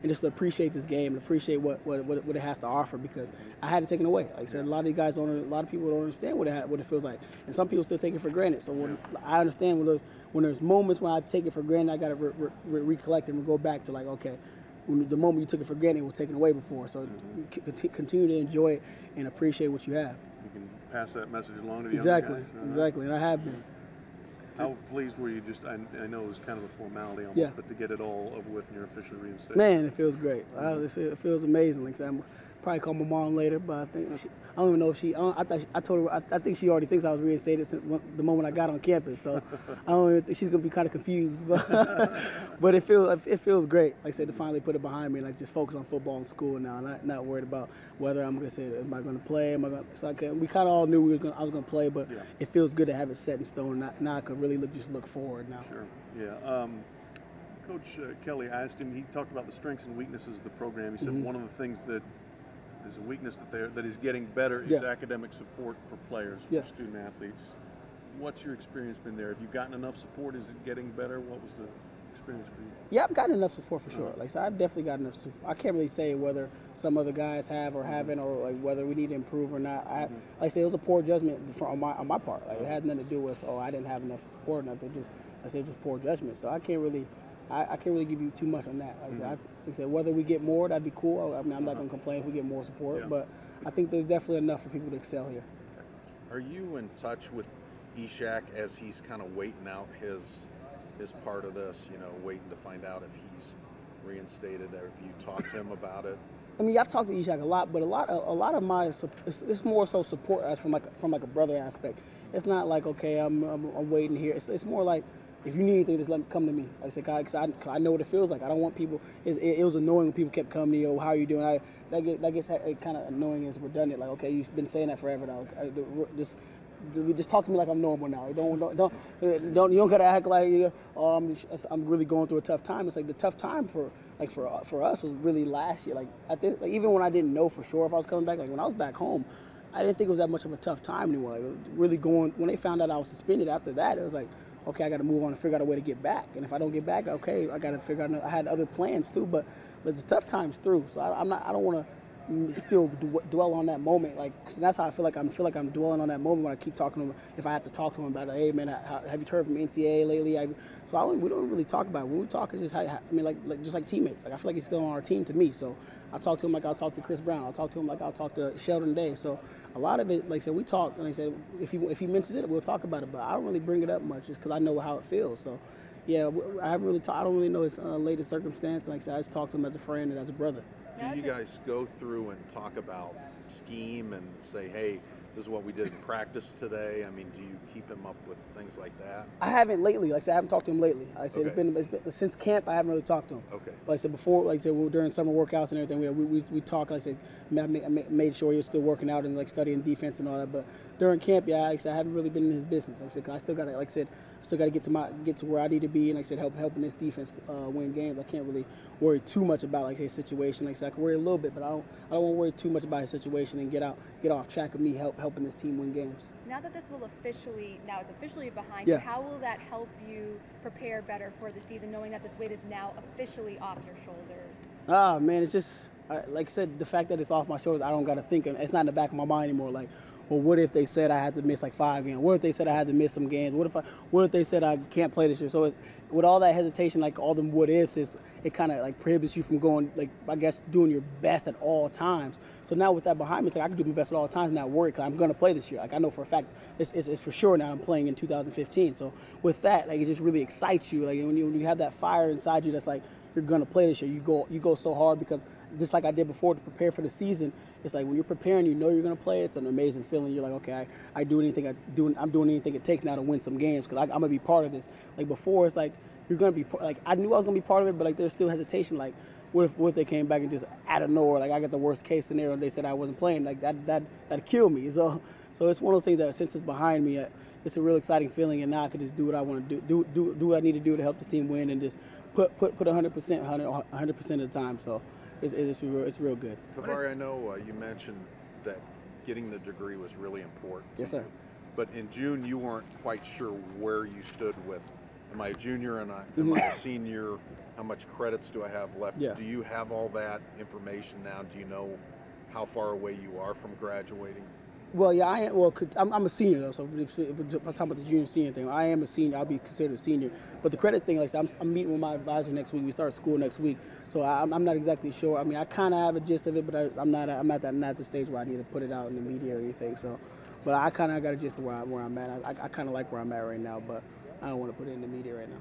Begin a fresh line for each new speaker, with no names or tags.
and just to appreciate this game and appreciate what it has to offer, because I had it taken away. Like I said, a lot of these guys don't, a lot of people don't understand what it feels like, and some people still take it for granted. So I understand when there's moments when I take it for granted, I got to recollect and go back to like, okay, when the moment you took it for granted, it was taken away before. So continue to enjoy it and appreciate what you have.
You can pass that message along to the
Exactly,
younger guys.
exactly, and I have been.
How pleased were you? Just I know it was kind of a formality almost, but to get it all over with and you're officially reinstated.
Man, it feels great. It feels amazing. Like I said, I'm probably call my mom later, but I think I don't even know if she. I told her I think she already thinks I was reinstated since the moment I got on campus. So I don't even think she's gonna be kind of confused. But but it feels great. Like I said, to finally put it behind me and like just focus on football and school now. Not worried about whether I'm gonna say, am I gonna play? Am I gonna? So we kind of all knew I was gonna play, but it feels good to have it set in stone. Now I can really just look forward now.
Sure. Yeah. Coach Kelly asked him. He talked about the strengths and weaknesses of the program. He said one of the things that is a weakness that is getting better is academic support for players, for student athletes. What's your experience been there? Have you gotten enough support? Is it getting better? What was the experience for you?
Yeah, I've gotten enough support for sure. Like I said, I've definitely got enough support. I can't really say whether some other guys have or haven't, or like whether we need to improve or not. Like I say, it was a poor judgment on my part. Like it had nothing to do with I didn't have enough support, nothing. Just poor judgment. So I can't really give you too much on that. Like I said, whether we get more, that'd be cool. I mean, I'm not going to complain if we get more support, but I think there's definitely enough for people to excel here.
Are you in touch with Ishak as he's kind of waiting out his part of this, waiting to find out if he's reinstated, or if you talked to him about it?
I mean, I've talked to Ishak a lot, but a lot of my it's more so support as from like a brother aspect. It's not like, okay, I'm waiting here. It's more like, if you need anything, just come to me. Like I said, cause I know what it feels like. I don't want people. It was annoying when people kept coming to you. How are you doing? That gets kind of annoying and redundant. Like, okay, you've been saying that forever now. Just talk to me like I'm normal now. You don't gotta act like I'm really going through a tough time. It's like the tough time for us was really last year. Even when I didn't know for sure if I was coming back, like when I was back home, I didn't think it was that much of a tough time anymore. Like really when they found out I was suspended after that, it was like, okay, I got to move on and figure out a way to get back. And if I don't get back, okay, I got to figure out. I had other plans too, but the tough time's through. So I don't want to still dwell on that moment. Like, so that's how I feel like I'm dwelling on that moment when I keep talking to him. If I have to talk to him about it, hey man, have you heard from NCAA lately? We don't really talk about it. When we talk, it's just just like teammates. Like I feel like he's still on our team to me. So I'll talk to him like I'll talk to Chris Brown. I'll talk to him like I'll talk to Sheldon Day. So a lot of it, like I said, we talk. And I said, if he mentions it, we'll talk about it. But I don't really bring it up much just because I know how it feels. So yeah, I haven't really I don't really know his latest circumstance. Like I said, I just talk to him as a friend and as a brother.
Do you guys go through and talk about scheme and say, hey, this is what we did in practice today? I mean, do you keep him up with things like that?
I haven't lately. Like I said, I haven't talked to him lately. I said it's been since camp. I haven't really talked to him.
Okay.
Like I said before, like I said, during summer workouts and everything, we talked. Like I said, I made sure he was still working out and like studying defense and all that. But during camp, like I said, I haven't really been in his business. Like I said, 'cause I still got to, like I said, get to where I need to be, and like I said, helping this defense win games. I can't really worry too much about like his situation. Like I said, I can worry a little bit, but I don't want to worry too much about his situation and get off track of me helping this team win games.
Now that it's officially behind you, how will that help you prepare better for the season, knowing that this weight is now officially off your shoulders?
Ah, man, it's just like I said, the fact that it's off my shoulders, I don't got to think. It's not in the back of my mind anymore. Like, well, what if they said I had to miss like 5 games? What if they said I had to miss some games? What if they said I can't play this year? So with all that hesitation, like all them what ifs, it kind of like prohibits you from going, like, I guess, doing your best at all times. So now with that behind me, it's like I can do my best at all times and not worry because I'm going to play this year. Like I know for a fact it's for sure now I'm playing in 2015. So with that, like it just really excites you. Like when you have that fire inside you, that's like you're going to play this year. You go so hard because just like I did before to prepare for the season, it's like when you're preparing, you know you're going to play. It's an amazing feeling. You're like, okay, I'm doing anything it takes now to win some games because I'm going to be part of this. Like before, it's like you're going to be like I knew I was going to be part of it, but like there's still hesitation. Like what if they came back and just out of nowhere, like I got the worst case scenario and they said I wasn't playing, like that'd kill me. So it's one of those things that since it's behind me, it's a real exciting feeling, and now I can just do what I want to do what I need to do to help this team win, and just put 100% of the time. So it's real good.
KeiVarae, I know you mentioned that getting the degree was really important.
Yes, sir.
But in June, you weren't quite sure where you stood with am I a junior and am I a senior? How much credits do I have left?
Yeah.
Do you have all that information now? Do you know how far away you are from graduating?
Well, yeah, I am. Well, I'm a senior though, so if I'm talking about the junior senior thing, I am a senior. I'll be considered a senior. But the credit thing, like I said, I'm meeting with my advisor next week. We start school next week, so I'm not exactly sure. I mean, I kind of have a gist of it, but I'm not at the stage where I need to put it out in the media or anything. So, but I kind of got a gist of where I'm at. I kind of like where I'm at right now, but I don't want to put it in the media right now.